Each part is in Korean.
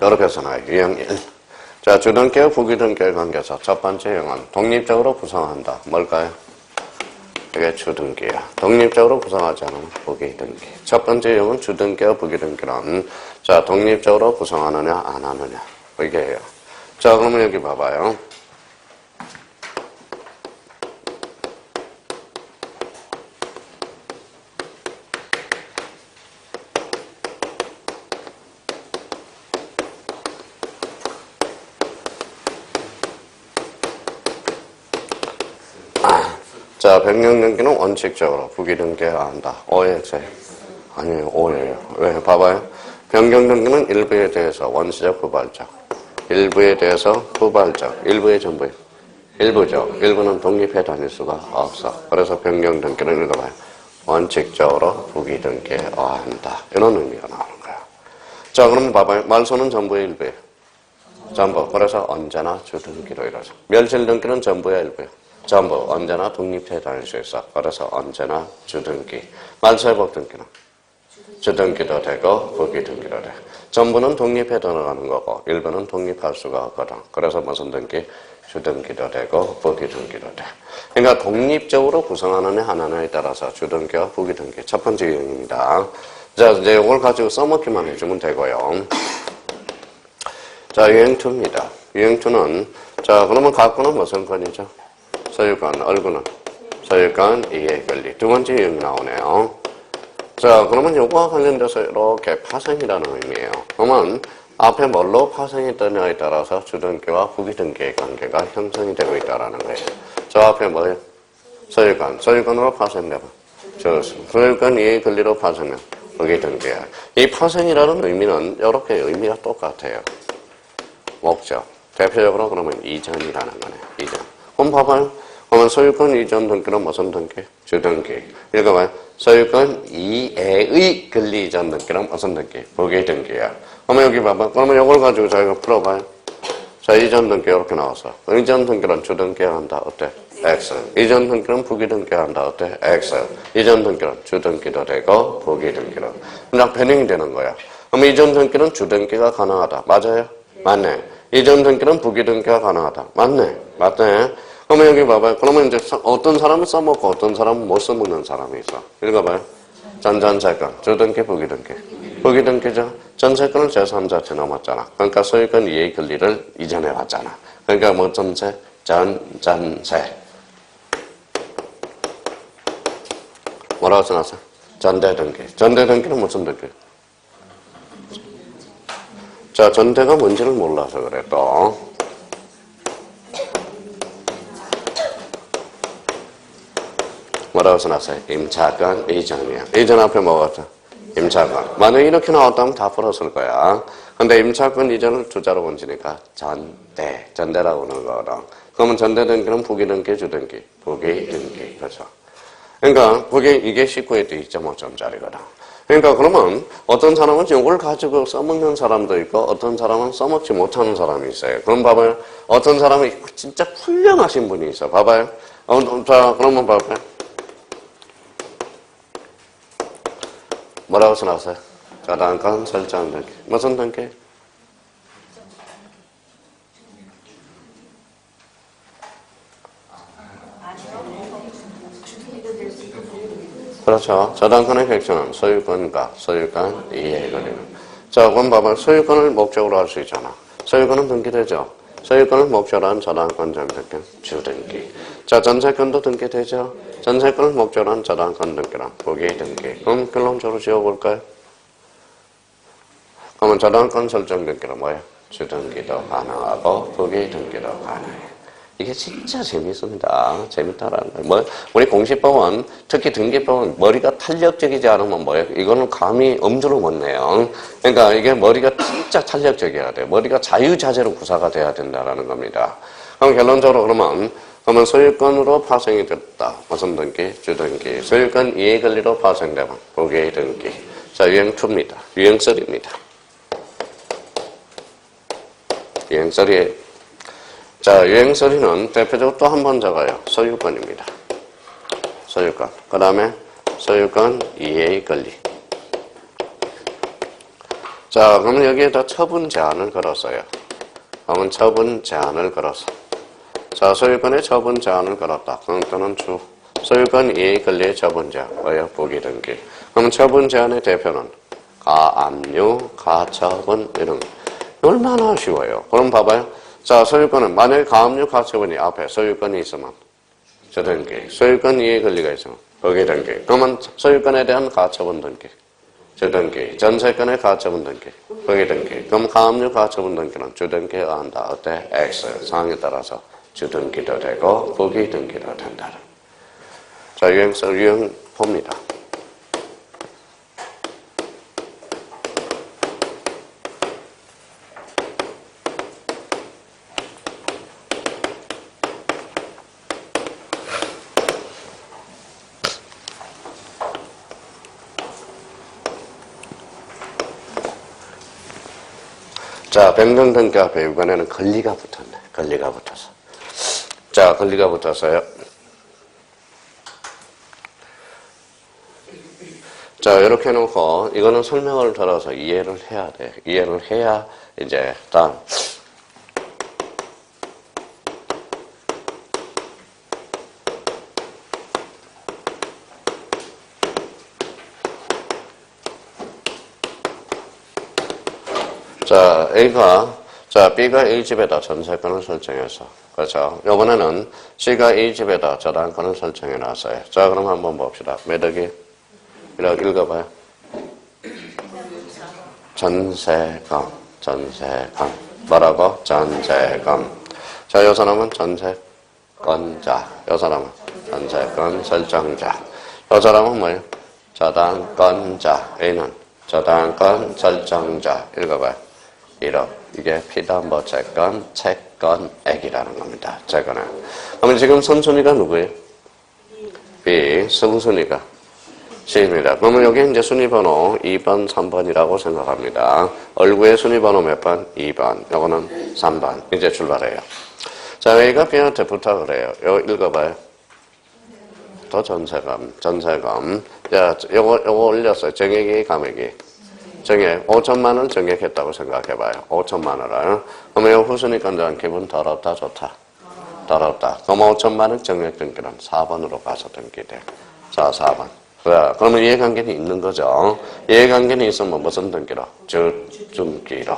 이렇게 써놔요. 유형 1. 자, 주등기와 부기등기의 관계에서 첫 번째 유형은 독립적으로 구성한다. 뭘까요? 이게 주등기야. 독립적으로 구성하지 않으면 부기등기. 첫 번째 유형은 주등기와 부기등기는 자, 독립적으로 구성하느냐 안 하느냐 이게예요. 자, 그러면 여기 봐봐요. 자, 변경등기는 원칙적으로 부기등기해야 한다. 오해했어요? 아니에요. 오해예요. 왜? 봐봐요. 변경등기는 일부에 대해서 원시적 후발적, 일부에 대해서 후발적, 일부의 전부예요. 일부죠. 일부는 독립해 다닐 수가 없어. 그래서 변경등기는 읽어봐요. 원칙적으로 부기등기해야 한다. 이런 의미가 나오는 거야. 자, 그럼 봐봐요. 말소는 전부의 일부예요. 전부. 그래서 언제나 주등기로 이루어져. 멸실등기는 전부의 일부예요. 전부 언제나 독립해 다닐 수 있어. 그래서 언제나 주등기. 말소회복등기는 주등기도 되고 부기등기도 돼. 전부는 독립해 들어가는 거고 일부는 독립할 수가 없거든. 그래서 무슨 등기? 주등기도 되고 부기등기도 돼. 그러니까 독립적으로 구성하느냐 하느냐에 따라서 주등기와 부기등기 첫 번째 유형입니다. 자, 이제 이걸 가지고 써먹기만 해주면 되고요. 자, 유형 2입니다. 유형 2는 자, 그러면 각구는 무슨 건이죠? 소유권, 얼구는 소유권, 이해 권리. 두 번째 유형이 나오네요. 자, 그러면 요거와 관련돼서 이렇게 파생이라는 의미예요. 그러면 앞에 뭘로 파생이 되느냐에 따라서 주등기와 부기등기의 관계가 형성이 되고 있다는 거예요. 저 앞에 뭐예요? 소유권, 소유권으로 파생되면 소유권, 이해 권리로 파생되면 부기등기야. 이 파생이라는 의미는 이렇게 의미가 똑같아요. 목적. 대표적으로 그러면 이전이라는 거네. 이전. 그럼 봐봐요. 그러면 소유권 이전 등기는 무슨 등기? 주등기. 읽어봐요. 소유권 이해의 권리 이전 등기는 무슨 등기? 부기등기야. 그러면 여기 봐봐. 그러면 이걸 가지고 저희가 풀어봐요. 자, 이전 등기 이렇게 나왔어. 이전 등기는 주등기해야 한다. 어때? X. 이전 등기는 부기등기해야 한다. 어때? X. 이전 등기는 주등기도 되고 부기등기도. 그냥 변형이 되는 거야. 그럼 이전 등기는 주등기가 가능하다. 맞아요? 맞네. 이전 등기는 부기등기가 가능하다. 맞네. 맞네. 그러면 여기 봐봐요. 그러면 이제 어떤 사람은 써먹고 어떤 사람은 못 써먹는 사람이 있어. 읽어봐요. 전세권, 주등기, 부기등기. 부기등기죠. 전세권은 제3자체 넘었잖아. 그러니까 소유권 이해 권리를 이전해 왔잖아. 그러니까 뭐 전세? 전세. 뭐라고 써놨어? 전대등기. 전대등기는 무슨 등기? 자, 전대가 뭔지를 몰라서 그래, 또. 뭐라고 써놨어요? 임차권 이전이야. 이전 앞에 뭐가 임차권. 만약에 이렇게 나왔다면 다 풀었을 거야. 근데 임차권 이전을 두자로 번지니까 전대. 전대라고 하는 거거든. 그러면 전대등기는 부기등기, 주등기. 부기등기. 그렇죠. 그러니까 이게 19에 또 2.5점짜리거든. 그러니까 그러면 어떤 사람은 이걸 가지고 써먹는 사람도 있고 어떤 사람은 써먹지 못하는 사람이 있어요. 그럼 봐봐요. 어떤 사람이 진짜 훌륭하신 분이 있어. 봐봐요. 자, 그러면 봐봐요. 뭐라고 써놨어요? 저당권 설정 등기. 무슨 등기? 그렇죠. 저당권의 객체는 소유권과 소유권 이해의 권리는. 자, 그럼 봐봐. 소유권을 목적으로 할 수 있잖아. 소유권은 등기되죠. 소유권을 목적으로 한 저당권 전세권 주등기. 자, 전세권도 등기되죠. 전세권을 목적으로 한 저당권 등기랑 부기등기. 그럼 결론적으로 지어볼까요? 그러면 저당권 설정 등기는 뭐예요? 주등기도 가능하고 부기등기도 가능해요. 이게 진짜 재밌습니다. 재밌다라는 거예요. 우리 공시법은, 특히 등기법은 머리가 탄력적이지 않으면 뭐예요? 이거는 감히 엄두를 못 내요. 그러니까 이게 머리가 진짜 탄력적이어야 돼요. 머리가 자유자재로 구사가 돼야 된다는 겁니다. 그럼 결론적으로 그러면 소유권으로 파생이 됐다. 무슨 등기? 주등기. 소유권 이해 권리로 파생되면 부기등기. 자, 유형 2입니다. 유형 3입니다. 유형 3. 자, 유형 3는 대표적으로 또 한 번 적어요. 소유권입니다. 소유권. 그 다음에 소유권 이해의 권리. 자, 그러면 여기에다 처분 제한을 걸었어요. 그러면 처분 제한을 걸었어. 자, 소유권에 처분 제한을 걸었다. 또는 주. 소유권 이해 권리의 처분 제한. 뭐예요? 부기 등기. 그럼 처분 제한의 대표는 가압류, 가처분 이런 거. 얼마나 쉬워요. 그럼 봐봐요. 자, 소유권은 만약에 가압류, 가처분이 앞에 소유권이 있으면 주등기. 소유권 이해 권리가 있으면 부기 등기. 그러면 소유권에 대한 가처분 등기. 주등기. 전세권의 가처분 등기. 부기 등기. 그럼 가압류, 가처분 등기는 주등기에 의한다. 어때? X. 상황에 따라서 주등기도 되고 부기 등기도 된다. 자, 유형봅니다. 자, 변경등기 앞에 이번에는 권리가 붙었네. 권리가 붙어서. 자, 권리가 붙었어요. 자, 이렇게 해놓고, 이거는 설명을 들어서 이해를 해야 돼. 이해를 해야, 이제, 다음. 자, B가 A집에다 전세권을 설정해서. 그렇죠. 이번에는 C가 A집에다 저당권을 설정해 놨어요. 자, 그럼 한번 봅시다. 매덕이. 이렇게 읽어봐요. 전세권. 뭐라고? 전세권. 자, 요 사람은 전세권자. 요 사람은 전세권 설정자. 요 사람은 뭐예요? 저당권자. A는 저당권 설정자. 읽어봐요. 1억. 이게 피담보채권, 채권액이라는 겁니다. 채권액. 그러면 지금 선순위가 누구예요? B. 선순위가 C입니다. 그러면 여기 이제 순위번호 2번, 3번이라고 생각합니다. 얼구의 순위번호 몇 번? 2번. 요거는 3번. 이제 출발해요. 자, A가 B한테 부탁을 해요. 요거 읽어봐요. 더 전세금. 자, 요거 올렸어요. 정액이, 감액이. 정액, 5천만 원 정액했다고 생각해봐요. 5천만 원을. 그러면 요 후순위 건자는 기분 더럽다, 좋다? 더럽다. 그럼 5천만 원 정액 등기는 4번으로 가서 등기돼. 자, 4번. 그러면 이해관계는 있는 거죠. 이해관계는 있으면 무슨 등기로? 주등기로.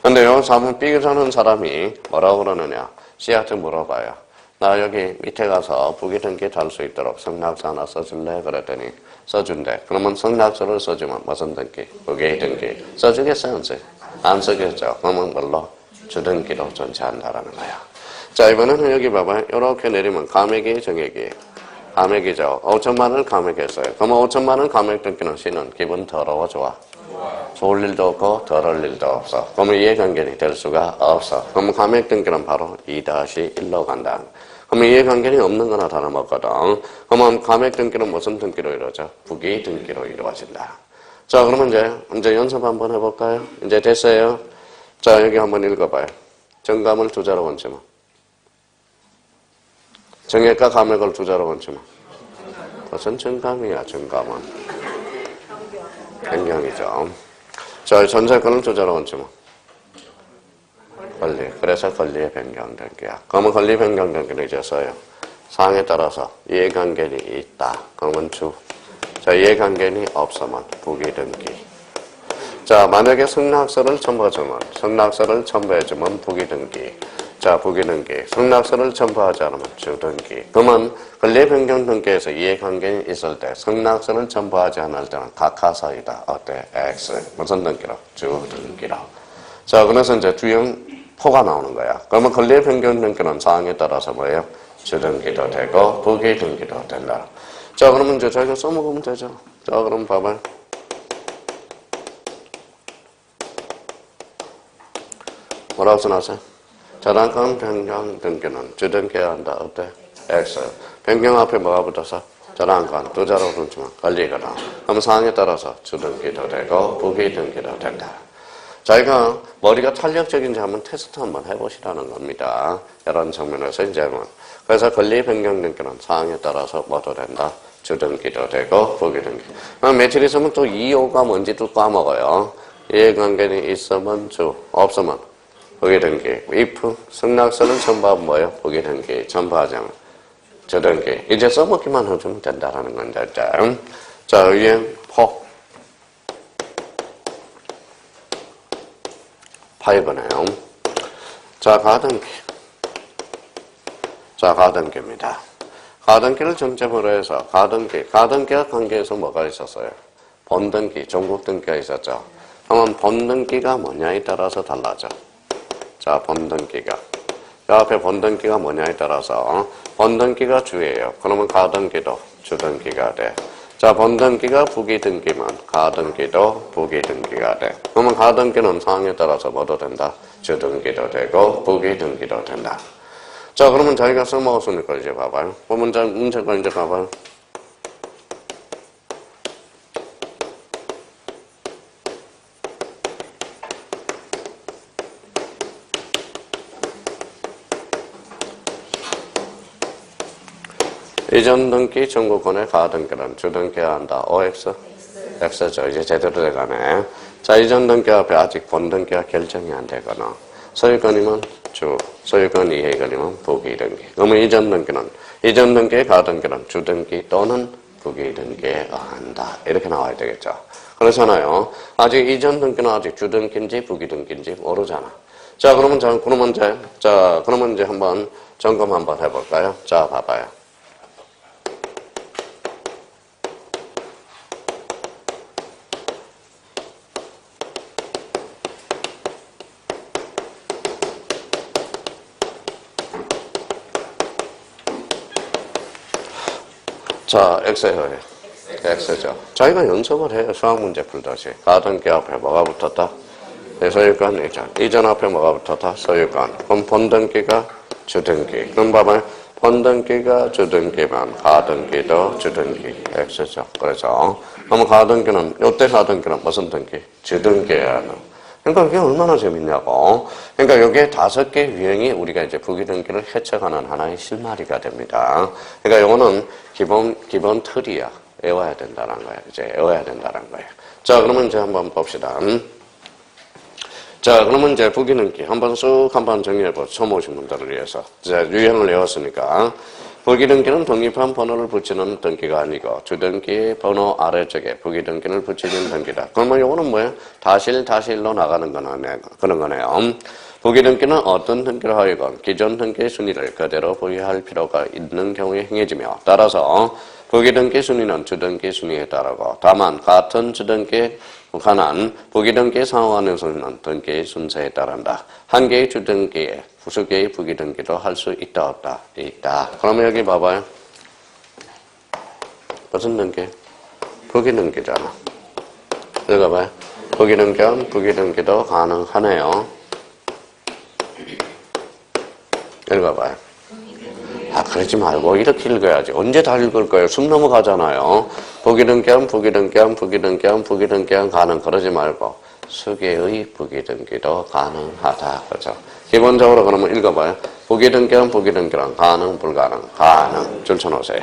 근데 요 4번 B라는 사람이 뭐라고 그러느냐? C한테 물어봐요. 나 여기 밑에 가서 부기 등기 달 수 있도록 성납서 하나 써줄래? 그랬더니 써준대. 그러면 성납서를 써주면 무슨 등기? 부기 등기. 써주겠어요? 안 쓰겠죠. 그러면 뭘로? 주등기로 존재한다라는 거야. 자, 이번에는 여기 봐봐요. 이렇게 내리면 감액이 정액이. 감액이죠. 5천만 원을 감액했어요. 그러면 5천만 원 감액 등기는 C는 기분 더러워 좋아? 좋을 일도 없고 더러울 일도 없어. 그러면 이해관계는 될 수가 없어. 그러면 감액 등기는 바로 2-1로 간다. 그러면 이해관계는 없는 거나 다름없거든. 그러면 감액 등기는 무슨 등기로 이루어져? 부기 등기로 이루어진다. 자, 그러면 이제 연습 한번 해볼까요? 이제 됐어요. 자, 여기 한번 읽어봐요. 정감을 두 자로 원치면. 정액과 감액을 두 자로 원치면. 무슨 정감이야, 정감은. 변경이죠. 자, 전세권을 두 자로 원치면. 권리. 그래서 권리의 변경등기야. 그러면 권리 변경등기를 이제 써요. 사항에 따라서 이해관계는 있다. 그러면 주. 자, 이해관계는 없으면 부기등기. 자, 만약에 승낙서를 첨부해주면 부기등기. 자, 부기등기. 승낙서를 첨부하지 않으면 주등기. 그러면 권리 변경등기에서 이해관계는 있을 때 승낙서를 첨부하지 않을 때는 각하사이다. 어때? X. 무슨 등기로? 주등기로. 자, 그래서 이제 주형 포가 나오는 거야. 그러면 권리 변경 등기는 사항에 따라서 뭐예요? 주등기도 되고 부기 등기도 된다. 자, 그러면 이제 저희가 써먹으면 되죠. 자, 그럼 봐봐요. 뭐라고 써놨어요? 저당권 변경 등기는 주등기해야 한다. 어때? X. 변경 앞에 뭐가 붙어서? 저당권 두 자로 붙으면 권리거든. 그럼 사항에 따라서 주등기도 되고 부기 등기도 된다. 자기가 머리가 탄력적인지 한번 테스트 한번 해보시라는 겁니다. 이런 측면에서 이제 그래서 권리 변경 등기는 사항에 따라서 뭐도 된다. 주등기도 되고 부기 등기. 매트리스면 또 2호가 뭔지도 까먹어요. 이해관계는 있으면 주, 없으면 부기등기. if, 승낙서는 전부하고 뭐예요? 부기등기, 전부하장, 주등기. 이제 써먹기만 해주면 된다라는 건데. 자, 위에 폭. 8번에요. 자, 가등기. 자, 가등기입니다. 가등기를 중점으로 해서 가등기와 관계에서 뭐가 있었어요? 본등기, 종국등기가 있었죠. 그러면 본등기가 뭐냐에 따라서 달라져. 자, 본등기가. 그 앞에 본등기가 뭐냐에 따라서 본등기가 주예요. 그러면 가등기도 주등기가 돼. 자, 본등기가 부기등기면 가등기도 부기등기가 돼. 그러면 가등기는 상황에 따라서 뭐도 된다? 주등기도 되고 부기등기도 된다. 자, 그러면 저희가 써먹었으니까 이제 봐봐요. 문제가 이제 봐봐요. 이전 등기 청구권의 가등기는 주등기해야 한다. OX? X죠. 이제 제대로 돼가네. 자, 이전 등기 앞에 아직 본등기가 결정이 안 되거나 소유권이면 주, 소유권 이해권이면 부기등기. 그러면 이전 등기의 가등기는 주등기 또는 부기등기해야 한다. 이렇게 나와야 되겠죠. 그렇잖아요. 아직 이전 등기는 아직 주등기인지 부기등기인지 모르잖아. 자, 그러면 이제 한번 점검 한번 해볼까요? 자, 봐봐요. 자, X예요. X죠. 저희가 연습을 해요. 수학 문제 풀듯이. 가등기 앞에 뭐가 붙었다? 네, 소유권, 이전 앞에 뭐가 붙었다? 소유권. 그럼 본등기가 주등기. 그럼 봐봐요. 본등기가 주등기면 가등기도 주등기. X죠. 그래서. 그러면 가등기는, 요때 가등기는 무슨 등기? 주등기해야 하는. 그러니까 그게 얼마나 재밌냐고. 그러니까 여기에 5개 유형이 우리가 이제 부기등기를 해석하는 하나의 실마리가 됩니다. 그러니까 요거는 기본 틀이야. 외워야 된다는 거예요. 이제 외워야 된다는 거예요. 자, 그러면 이제 한번 봅시다. 자, 그러면 이제 부기등기 한번 정리해보죠. 처음 오신 분들을 위해서. 이제 유형을 외웠으니까. 부기등기는 독립한 번호를 붙이는 등기가 아니고 주등기 번호 아래쪽에 부기등기를 붙이는 등기다. 그러면 요거는 뭐예요? 다실로 나가는 그런 거네요. 부기등기는 어떤 등기를 하여건 기존 등기의 순위를 그대로 보유할 필요가 있는 경우에 행해지며 따라서 부기등기 순위는 주등기 순위에 따르고 다만 같은 주등기에 관한 부기등기 상호하는 순위는 등기의 순서에 따른다. 한 개의 주등기에 수십 개의 부기등기도 할 수 있다 없다? 있다. 그러면 여기 봐봐요. 무슨 등기? 부기등기잖아. 읽어봐요. 부기등기도 가능하네요. 읽어봐요. 아, 그러지 말고 이렇게 읽어야지. 언제 다 읽을 거예요? 숨 넘어가잖아요. 부기등기한 가능. 그러지 말고 수개의 부기등기도 가능하다. 그렇죠? 기본적으로 그러면 읽어봐요. 부기등기란 가능, 불가능. 가능. 줄 쳐놓으세요.